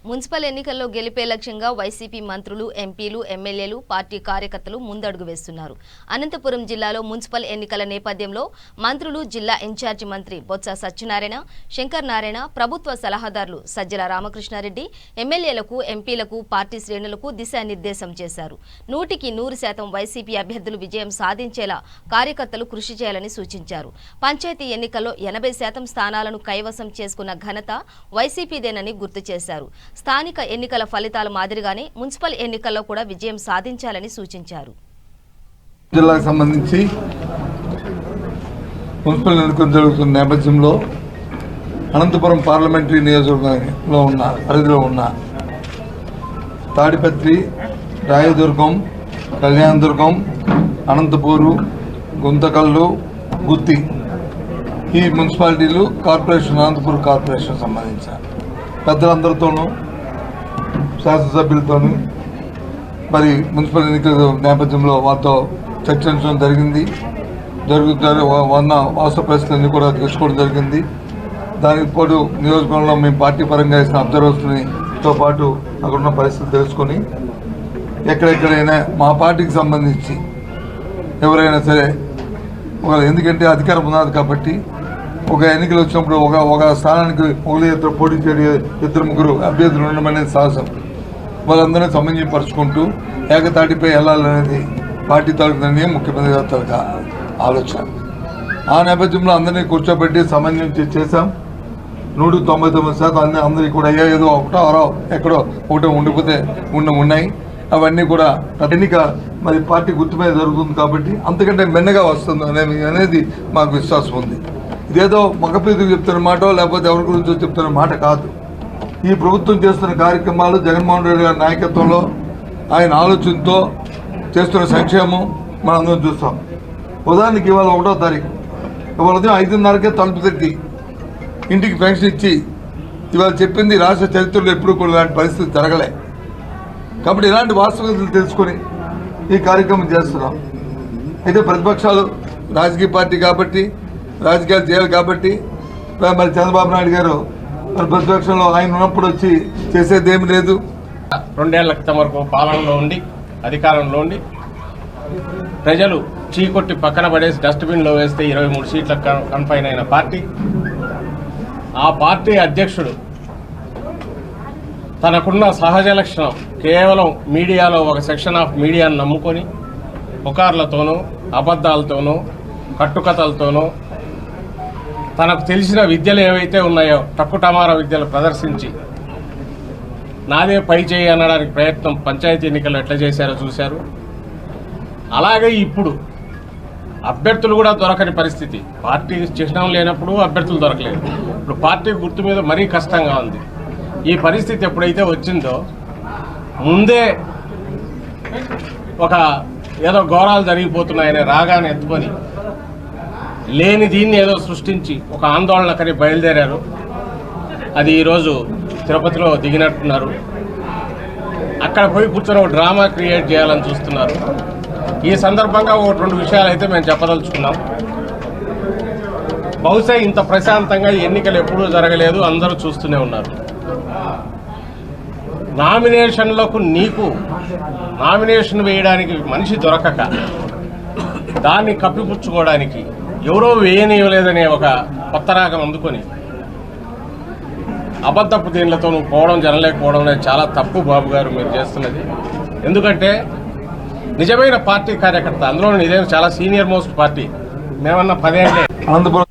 Municipal ఎన్నికల్లో గెలిపే లక్ష్యంగా వైసీపీ మంత్రులు, ఎంపీలు, ఎమ్మెల్యేలు, పార్టీ కార్యకర్తలు ముందడుగు వేస్తున్నారు. అనంతపురం జిల్లాలో మున్సిపల్ ఎన్నికల నేపథ్యంలో మంత్రులు, జిల్లా ఇన్ఛార్జి మంత్రి బొత్స సత్యనారాయణ, శంకర్ నారాయణ, ప్రభుత్వ సలహాదారులు సజ్జల రామకృష్ణారెడ్డి ఎమ్మెల్యేలకు, ఎంపీలకు, పార్టీ శ్రేణులకు దిశానిర్దేశం చేశారు. 100% వైసీపీ అభ్యర్థులు విజయం సాధించేలా కార్యకర్తలు కృషి చేయాలని సూచించారు. పంచాయతీ ఎన్నికల్లో 80% స్థానాలను కైవసం చేసుకున్న ఘనత వైసీపీదేనని గుర్తు చేశారు. స్థానిక ఎన్నికల ఫలితాల మాదిరిగానే మున్సిపల్ ఎన్నికల్లో కూడా విజయం సాధించాలని సూచించారు. జిల్లాకు సంబంధించి మున్సిపల్ ఎన్నికలు జరుగుతున్న నేపథ్యంలో అనంతపురం పార్లమెంటరీ నియోజకవర్గంలో ఉన్న పరిధిలో ఉన్న తాడిపత్రి, రాయదుర్గం, కళ్యాణదుర్గం, అనంతపూరు, గుంతకల్లు, గుత్తి ఈ మున్సిపాలిటీలు కార్పొరేషన్, అనంతపురం కార్పొరేషన్ సంబంధించిన పెద్దలందరితోనూ, శాసనసభ్యులతోనూ మరి మున్సిపల్ ఎన్నికల నేపథ్యంలో వారితో చర్చించడం జరిగింది. ఉన్న వాస్తవ పరిస్థితులన్నీ కూడా తెలుసుకోవడం జరిగింది. దానికి పాటు నియోజకవర్గంలో మేము పార్టీ పరంగా ఇచ్చిన అబ్జర్వర్స్తో పాటు అక్కడ ఉన్న పరిస్థితులు తెలుసుకొని ఎక్కడెక్కడైనా మా పార్టీకి సంబంధించి ఎవరైనా సరే ఎందుకంటే అధికారం ఉన్నది కాబట్టి ఒక ఎన్నికలు వచ్చినప్పుడు ఒక స్థానానికి ఒకరు పోటీ చేయడం, 2-3 అభ్యర్థులు ఉండడం అనేది సహజం. వాళ్ళందరినీ సమన్వయపరుచుకుంటూ ఏకతాటిపై వెళ్ళాలనేది పార్టీ తాలూకు నిర్ణయం, ముఖ్యమంత్రి గారి తాలూకు ఆలోచన. ఆ నేపథ్యంలో అందరినీ కూర్చోబెట్టి సమన్వయం చేశాం. 199% అందరికీ కూడా ఏదో ఒకటో ఎక్కడో ఒకటో ఉండిపోతే ఉన్నాయి. అవన్నీ కూడా ఎన్నిక మరి పార్టీ గుర్తు మీద జరుగుతుంది కాబట్టి అంతకంటే మెన్నగా వస్తుంది అనేది మాకు విశ్వాసం ఉంది. ఇదేదో మగప్రీతికి చెప్తున్న మాట లేకపోతే ఎవరి గురించో చెప్తున్న మాట కాదు. ఈ ప్రభుత్వం చేస్తున్న కార్యక్రమాలు జగన్మోహన్ రెడ్డి గారి నాయకత్వంలో ఆయన ఆలోచనతో చేస్తున్న సంక్షేమం మనం అందరం చూస్తాం. ఉదాహరణకి ఇవాళ 1వ తారీఖు ఇవాళ ఉదయం 5:30కే తలుపు తట్టి ఇంటికి పెన్షన్ ఇచ్చి ఇవాళ చెప్పింది రాష్ట్ర చరిత్రలో ఎప్పుడు కూడా ఇలాంటి పరిస్థితి జరగలే. కాబట్టి ఇలాంటి వాస్తవికతలు తెలుసుకొని ఈ కార్యక్రమం చేస్తున్నాం. అయితే ప్రతిపక్షాలు రాజకీయ పార్టీ కాబట్టి రాజకీయాలు చేయాలి కాబట్టి మరి చంద్రబాబు నాయుడు గారు మరి ప్రతిపక్షంలో ఆయన ఉన్నప్పుడు వచ్చి చేసేది ఏమి లేదు. 2 ఏళ్ల క్రితం వరకు పాలనలో ఉండి అధికారంలో ఉండి ప్రజలు చీకొట్టి పక్కన పడేసి డస్ట్బిన్లో వేస్తే 23 సీట్లకు కన్ఫైన్ అయిన పార్టీ, ఆ పార్టీ అధ్యక్షుడు తనకున్న సహజ లక్షణం కేవలం మీడియాలో ఒక సెక్షన్ ఆఫ్ మీడియాను నమ్ముకొని పుకార్లతోనూ, అబద్ధాలతోనూ, కట్టుకథలతోనూ తనకు తెలిసిన విద్యలు ఏవైతే ఉన్నాయో టక్కుటమార విద్యలు ప్రదర్శించి నాదే పై చేయి అనడానికి ప్రయత్నం పంచాయతీ ఎన్నికలు ఎట్లా చేశారో చూశారు. అలాగే ఇప్పుడు అభ్యర్థులు కూడా దొరకని పరిస్థితి. పార్టీ చిహ్నం లేనప్పుడు అభ్యర్థులు దొరకలేదు. ఇప్పుడు పార్టీ గుర్తు మీద మరీ కష్టంగా ఉంది. ఈ పరిస్థితి ఎప్పుడైతే వచ్చిందో ముందే ఒక ఏదో ఘోరాలు జరిగిపోతున్నాయనే రాగానే ఎత్తుకొని లేని దీన్ని ఏదో సృష్టించి ఒక ఆందోళనకని బయలుదేరారు. అది ఈరోజు తిరుపతిలో దిగినట్టున్నారు. అక్కడ పోయి కూర్చొని ఒక డ్రామా క్రియేట్ చేయాలని చూస్తున్నారు. ఈ సందర్భంగా 2 విషయాలు అయితే మేము చెప్పదలుచుకున్నాం. బహుశా ఇంత ప్రశాంతంగా ఎన్నికలు ఎప్పుడూ జరగలేదు, అందరూ చూస్తూనే ఉన్నారు. నామినేషన్లకు నీకు నామినేషన్ వేయడానికి మనిషి దొరకక దాన్ని కప్పిపుచ్చుకోవడానికి ఎవరో వేయనివ్వలేదనే ఒక కొత్త రాగం అందుకొని అబద్ధపు దీనిలతో నువ్వు పోవడం, జనలేకపోవడం అనేది చాలా తప్పు బాబు గారు మీరు చేస్తున్నది. ఎందుకంటే నిజమైన పార్టీ కార్యకర్త, అందులో ఇదేం చాలా సీనియర్ మోస్ట్ పార్టీ, మేమన్నా 10 ఏళ్ళే అనంతపురం